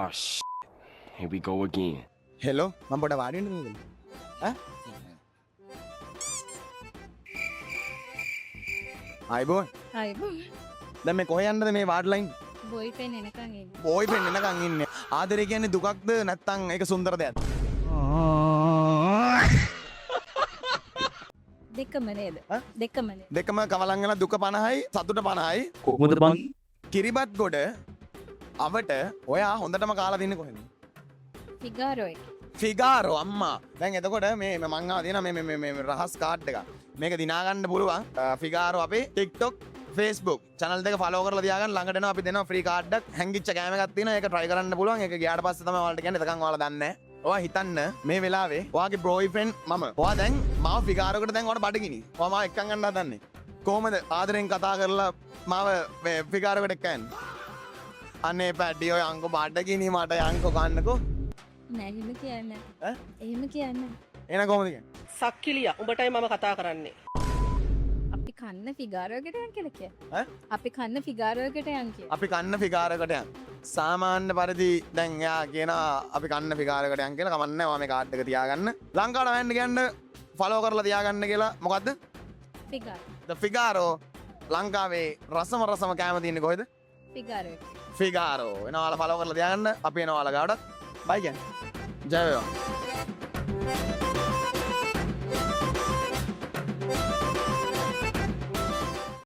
Oh shit. Here we go again. Hello මම පොඩ වාඩි වෙන්න නේද? ඈ? ආයිබෝ. ආයිබෝ. දැන් මේ කොහෙ යන්නද මේ වාඩිලා ඉන්නේ? බොයිෆ්‍රෙන්ඩ් එනකන් එන්නේ. බෝයිෆ්‍රෙන්ඩ් එනකන් ඉන්නේ. ආදරේ කියන්නේ දුකක්ද නැත්නම් ඒක සුන්දර දෙයක්ද? දෙකම නේද? ඈ? දෙකම නේද? දෙකම කවලං වෙලා දුක 50යි සතුට 50යි. කොහොමද බං? කිරිබත් ගොඩ අවට ඔයා හොඳටම කාලා තින්නේ කොහෙන්ද? ෆිගාරෝ එක. ෆිගාරෝ අම්මා. දැන් එතකොට මේ මං ආව තියෙන මේ රහස් කාඩ් එක. මේක දිනා ගන්න පුළුවන්. ෆිගාරෝ අපේ TikTok Facebook channel දෙක follow කරලා තියාගන්න ළඟට එනවා අපි දෙනවා free card එකක්. හැංගිච්ච කෑම එකක් තියෙනවා. ඒක try කරන්න පුළුවන්. ඒක ගියාට පස්සේ තමයි ඔයාලට කියන්නේ. එතකන් ඔයාලා දන්නේ නැහැ. ඔයා හිතන්න මේ වෙලාවේ ඔයාගේ boyfriend මම. ඔයා දැන් මාව ෆිගාරෝකට දැන් ඔයාලට බඩගිනි. ඔයා මාව එක්කන් ගන්න හදන්නේ. කොහොමද ආදරෙන් කතා කරලා මාව ෆිගාරෝකට එක්කන්නේ? අනේ පැඩි ඔය අංකෝ බඩගිනි මට යන්කෝ කන්නකෝ. නෑ එහෙම කියන්නේ. ඈ? එහෙම කියන්නේ. එන කොහොමද කියන්නේ? සක්කිලිය උඹටයි මම කතා කරන්නේ. අපි කන්න ෆිගාරෝකට යන් කියලා කිය. ඈ? අපි කන්න ෆිගාරෝකට යන් කිය. අපි කන්න ෆිගාරකට යන්. සාමාන්‍ය පරිදි දැන් එයා කියනවා අපි කන්න ෆිගාරකට යන් කියලා. කමන්නේ නැහැ. මේ කාඩ් එක තියාගන්න. ලංකාවට වෙන්න කියන්න ෆලෝ කරලා තියාගන්න කියලා. මොකද්ද? ෆිගාරෝ. ද ෆිගාරෝ ලංකාවේ රසම කෑම තියෙන්නේ කොහෙද? ෆිගාරෝ එක. ෆිගාරෝ. එනවා ඔයාලා ෆලෝ කරලා තියාගන්න. අපි එනවා ඔයාලා ගාවට. බයි කියන්නේ. ජය වේවා.